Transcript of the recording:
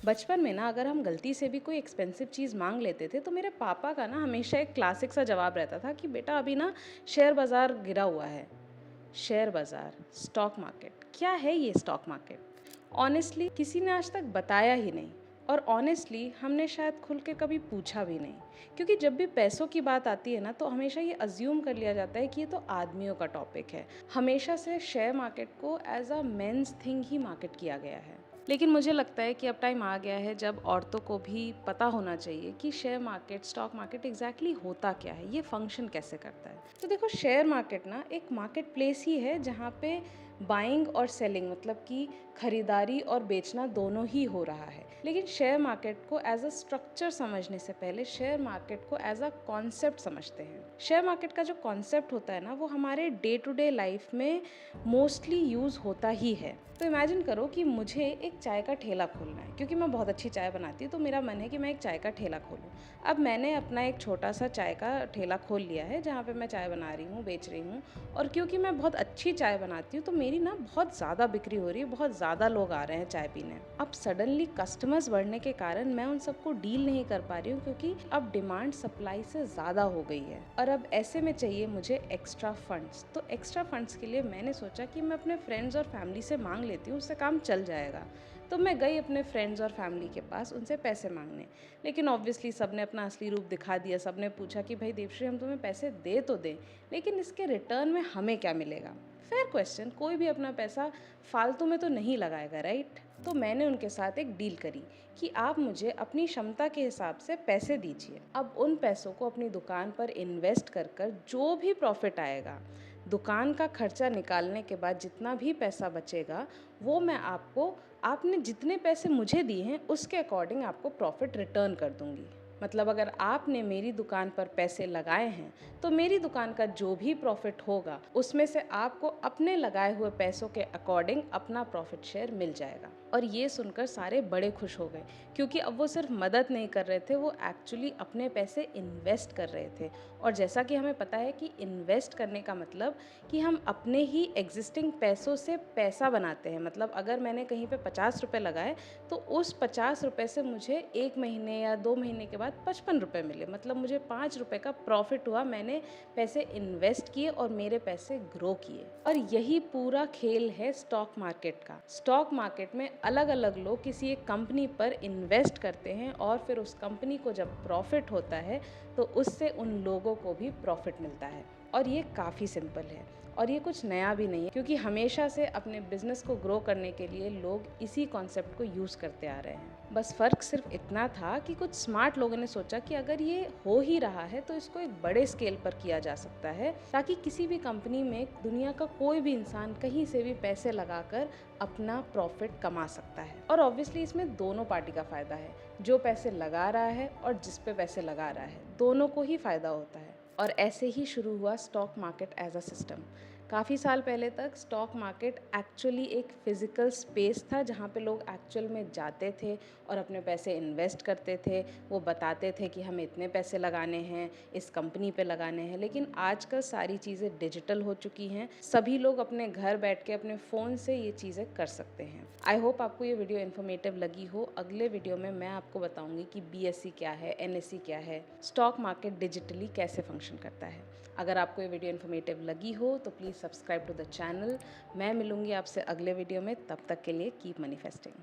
बचपन में ना अगर हम गलती से भी कोई एक्सपेंसिव चीज़ मांग लेते थे तो मेरे पापा का ना हमेशा एक क्लासिक सा जवाब रहता था कि बेटा अभी ना शेयर बाज़ार गिरा हुआ है। शेयर बाज़ार, स्टॉक मार्केट, क्या है ये स्टॉक मार्केट? ऑनेस्टली किसी ने आज तक बताया ही नहीं। और ऑनेस्टली हमने शायद खुल के कभी पूछा भी नहीं, क्योंकि जब भी पैसों की बात आती है ना तो हमेशा ये अज्यूम कर लिया जाता है कि ये तो आदमियों का टॉपिक है। हमेशा से शेयर मार्केट को एज अ मेंस थिंग ही मार्केट किया गया है। लेकिन मुझे लगता है कि अब टाइम आ गया है जब औरतों को भी पता होना चाहिए कि share market, stock market exactly होता क्या है, ये फंक्शन कैसे करता है। तो देखो, शेयर मार्केट ना एक मार्केट प्लेस ही है जहाँ पे बाइंग और सेलिंग, मतलब कि खरीदारी और बेचना दोनों ही हो रहा है। लेकिन शेयर मार्केट को एज अ स्ट्रक्चर समझने से पहले शेयर मार्केट को एज अ कॉन्सेप्ट समझते हैं। शेयर मार्केट का जो कॉन्सेप्ट होता है ना, वो हमारे डे टू डे लाइफ में मोस्टली यूज़ होता ही है। तो इमेजिन करो कि मुझे एक चाय का ठेला खोलना है, क्योंकि मैं बहुत अच्छी चाय बनाती हूँ, तो मेरा मन है कि मैं एक चाय का ठेला खोलूँ। अब मैंने अपना एक छोटा सा चाय का ठेला खोल लिया है जहाँ पे मैं चाय बना रही हूँ, बेच रही हूँ। और क्योंकि मैं बहुत अच्छी चाय बनाती हूँ तो मेरी ना बहुत ज़्यादा बिक्री हो रही है, बहुत ज़्यादा लोग आ रहे हैं चाय पीने। अब सडनली कस्टमर्स बढ़ने के कारण मैं उन सबको डील नहीं कर पा रही हूँ, क्योंकि अब डिमांड सप्लाई से ज़्यादा हो गई है। और अब ऐसे में चाहिए मुझे एक्स्ट्रा फंड्स। तो एक्स्ट्रा फंड्स के लिए मैंने सोचा कि मैं अपने फ्रेंड्स और फैमिली से मांग लेती हूँ, उससे काम चल जाएगा। तो मैं गई अपने फ्रेंड्स और फैमिली के पास उनसे पैसे मांगने। लेकिन ऑब्वियसली सबने अपना असली रूप दिखा दिया। सबने पूछा कि भाई देवश्री, हम तुम्हें पैसे दे तो दें, लेकिन इसके रिटर्न में हमें क्या मिलेगा? फेयर क्वेश्चन, कोई भी अपना पैसा फालतू में तो नहीं लगाएगा, राइट? तो मैंने उनके साथ एक डील करी कि आप मुझे अपनी क्षमता के हिसाब से पैसे दीजिए। अब उन पैसों को अपनी दुकान पर इन्वेस्ट कर कर जो भी प्रॉफिट आएगा, दुकान का खर्चा निकालने के बाद जितना भी पैसा बचेगा, वो मैं आपको, आपने जितने पैसे मुझे दिए हैं उसके अकॉर्डिंग आपको प्रॉफिट रिटर्न कर दूंगी। मतलब अगर आपने मेरी दुकान पर पैसे लगाए हैं तो मेरी दुकान का जो भी प्रॉफिट होगा उसमें से आपको अपने लगाए हुए पैसों के अकॉर्डिंग अपना प्रॉफिट शेयर मिल जाएगा। और ये सुनकर सारे बड़े खुश हो गए, क्योंकि अब वो सिर्फ मदद नहीं कर रहे थे, वो एक्चुअली अपने पैसे इन्वेस्ट कर रहे थे। और जैसा कि हमें पता है कि इन्वेस्ट करने का मतलब कि हम अपने ही एग्जिस्टिंग पैसों से पैसा बनाते हैं। मतलब अगर मैंने कहीं पे 50 रुपये लगाए तो उस 50 रुपये से मुझे 1 महीने या 2 महीने के बाद 55 रुपये मिले। मतलब मुझे 5 रुपये का प्रॉफिट हुआ। मैंने पैसे इन्वेस्ट किए और मेरे पैसे ग्रो किए। और यही पूरा खेल है स्टॉक मार्केट का। स्टॉक मार्केट में अलग अलग लोग किसी एक कंपनी पर इन्वेस्ट करते हैं और फिर उस कंपनी को जब प्रॉफिट होता है तो उससे उन लोगों को भी प्रॉफिट मिलता है। और ये काफ़ी सिंपल है और ये कुछ नया भी नहीं है, क्योंकि हमेशा से अपने बिजनेस को ग्रो करने के लिए लोग इसी कॉन्सेप्ट को यूज़ करते आ रहे हैं। बस फ़र्क सिर्फ इतना था कि कुछ स्मार्ट लोगों ने सोचा कि अगर ये हो ही रहा है तो इसको एक बड़े स्केल पर किया जा सकता है, ताकि किसी भी कंपनी में दुनिया का कोई भी इंसान कहीं से भी पैसे लगाकर अपना प्रॉफिट कमा सकता है। और ऑब्वियसली इसमें दोनों पार्टी का फ़ायदा है, जो पैसे लगा रहा है और जिस पे पैसे लगा रहा है, दोनों को ही फ़ायदा होता है। और ऐसे ही शुरू हुआ stock market as a system. काफ़ी साल पहले तक स्टॉक मार्केट एक्चुअली एक फ़िज़िकल स्पेस था जहाँ पे लोग एक्चुअल में जाते थे और अपने पैसे इन्वेस्ट करते थे। वो बताते थे कि हमें इतने पैसे लगाने हैं, इस कंपनी पे लगाने हैं। लेकिन आजकल सारी चीज़ें डिजिटल हो चुकी हैं। सभी लोग अपने घर बैठ के अपने फ़ोन से ये चीज़ें कर सकते हैं। आई होप आपको ये वीडियो इन्फॉर्मेटिव लगी हो। अगले वीडियो में मैं आपको बताऊंगी कि BSE क्या है, NSE क्या है, स्टॉक मार्केट डिजिटली कैसे फंक्शन करता है। अगर आपको ये वीडियो इन्फॉर्मेटिव लगी हो तो please subscribe to the channel. मैं मिलूंगी आपसे अगले वीडियो में। तब तक के लिए कीप मैनिफेस्टिंग।